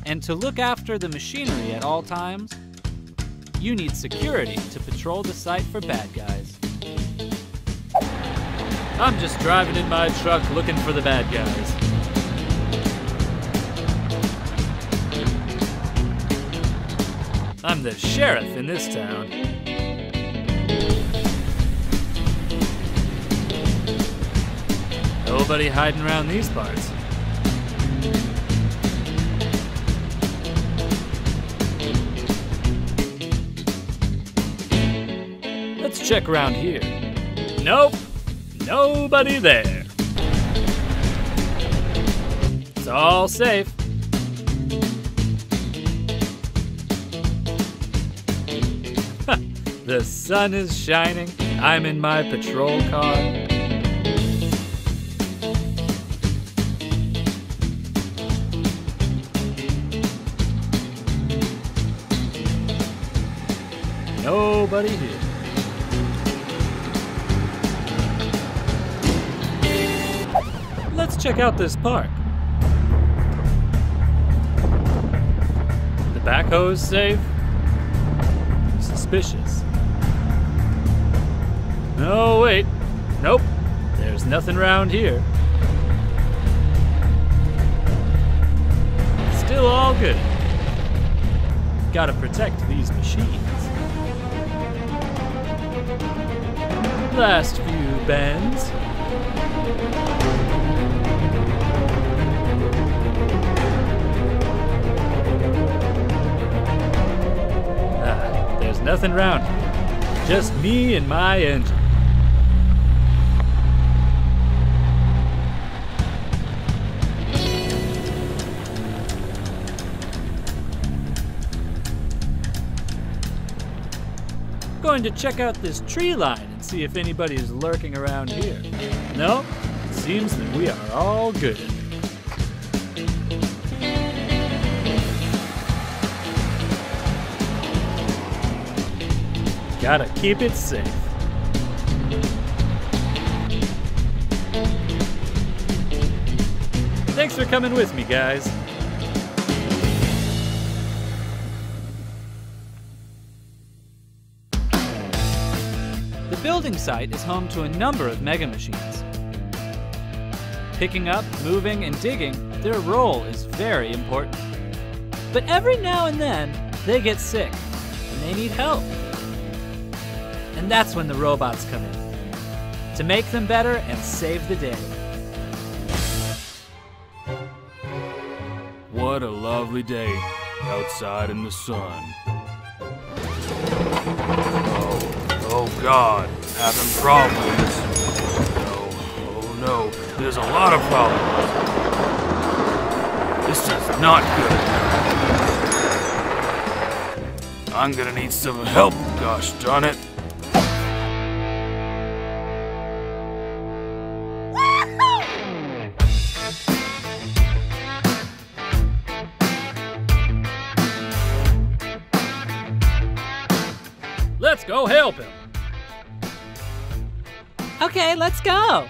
And to look after the machinery at all times, you need security to patrol the site for bad guys. I'm just driving in my truck looking for the bad guys. I'm the sheriff in this town. Nobody hiding around these parts. Let's check around here. Nope, nobody there. It's all safe. The sun is shining. I'm in my patrol car. Nobody here. Let's check out this park. The backhoe's safe. Suspicious. No, wait. Nope. There's nothing around here. Still all good. Gotta protect these machines. Last few bends. There's nothing around here. Just me and my engine. Going to check out this tree line and see if anybody's lurking around here. No, it seems that we are all good. Gotta keep it safe. Thanks for coming with me, guys. The building site is home to a number of mega machines. Picking up, moving, and digging, their role is very important. But every now and then, they get sick, and they need help. And that's when the robots come in, to make them better and save the day. What a lovely day outside in the sun. Oh God, having problems. Oh no, there's a lot of problems. This is not good. I'm gonna need some help, gosh darn it. Let's go help him. Okay, let's go.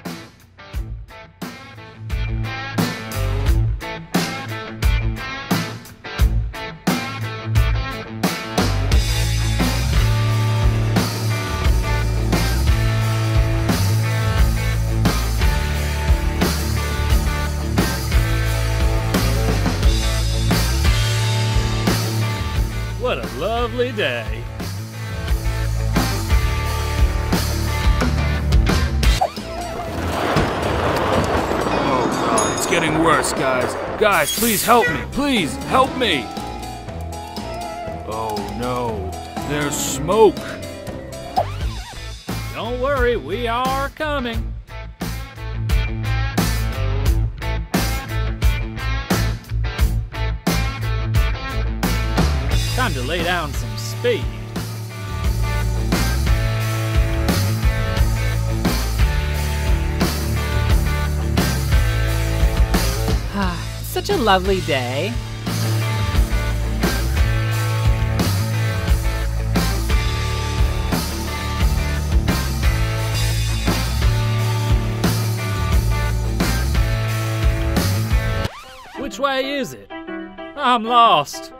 What a lovely day. It's getting worse, guys. Guys, please help me. Please help me. Oh no, there's smoke. Don't worry, we are coming. Time to lay down some speed. Such a lovely day. Which way is it? I'm lost.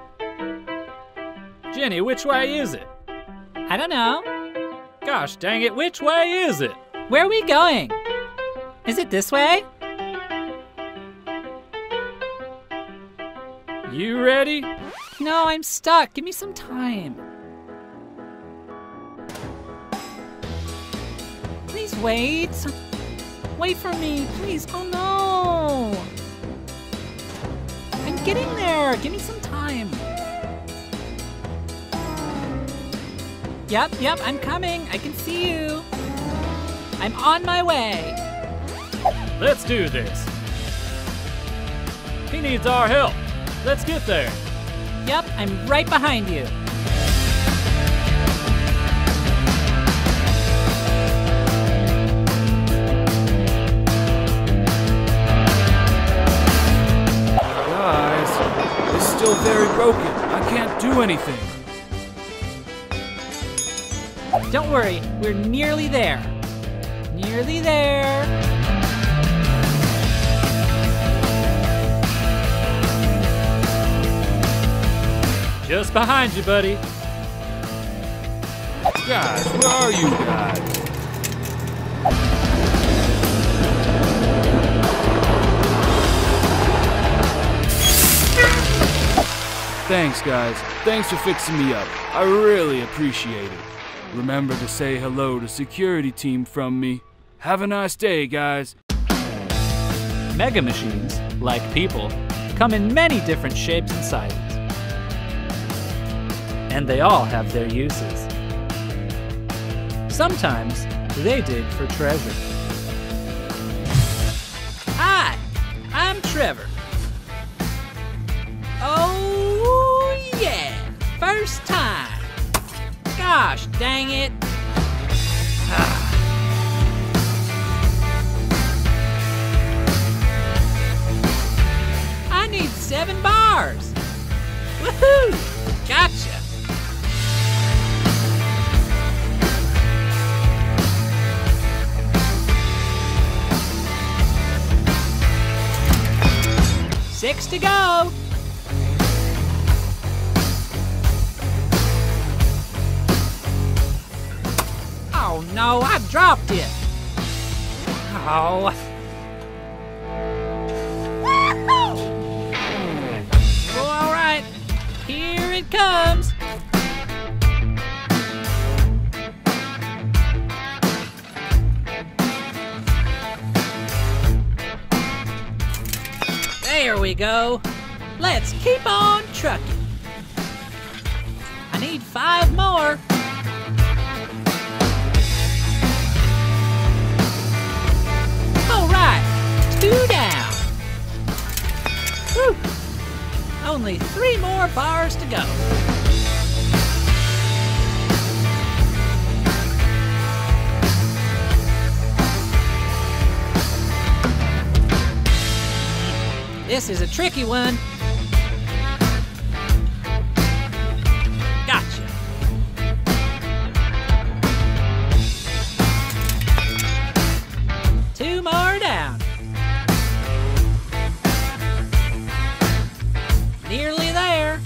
Jenny, which way is it? I don't know. Gosh dang it, which way is it? Where are we going? Is it this way? You ready? No, I'm stuck. Give me some time. Please wait. Wait for me, please. Oh no. I'm getting there. Give me some time. Yep, I'm coming. I can see you. I'm on my way. Let's do this. He needs our help. Let's get there. Yep, I'm right behind you. Guys, it's still very broken. I can't do anything. Don't worry, we're nearly there. Nearly there. Just behind you, buddy. Guys, where are you guys? Thanks, guys. Thanks for fixing me up. I really appreciate it. Remember to say hello to security team from me. Have a nice day, guys. Mega machines, like people, come in many different shapes and sizes. And they all have their uses. Sometimes they dig for treasure. Hi, I'm Trevor. Oh yeah, first time. Gosh dang it. I need 7 bars. Woohoo! Gotcha. Six to go. Oh no, I dropped it. Oh. Well, all right, here it comes. There we go. Let's keep on trucking. I need 5 more. All right, 2 down. Whew. Only 3 more bars to go. This is a tricky one. Gotcha. Two more down. Nearly there.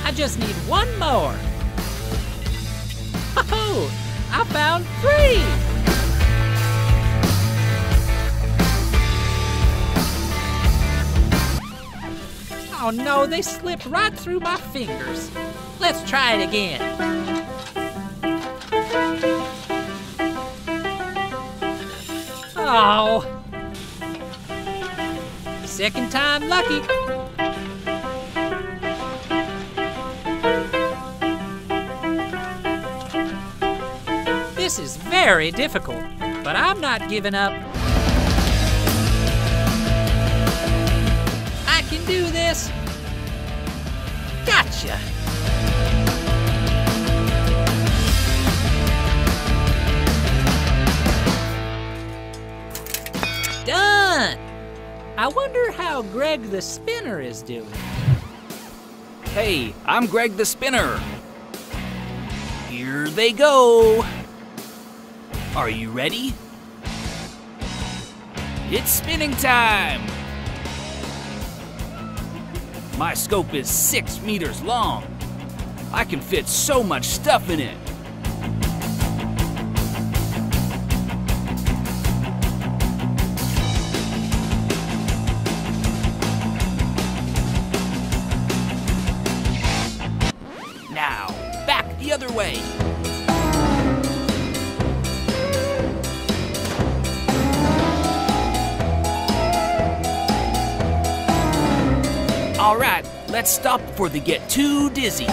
I just need 1 more. Oh, I found 3. Oh no, they slipped right through my fingers. Let's try it again. Oh. Second time lucky. This is very difficult, but I'm not giving up. I can do this. Gotcha. Done. I wonder how Greg the Spinner is doing. Hey, I'm Greg the Spinner. Here they go. Are you ready? It's spinning time. My scope is 6 meters long. I can fit so much stuff in it. Now, back the other way. All right, let's stop before they get too dizzy.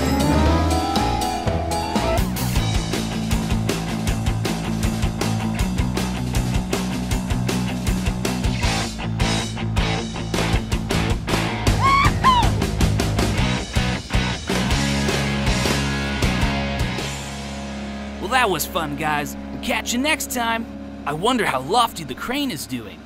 Well, that was fun, guys. Catch you next time. I wonder how lofty the crane is doing.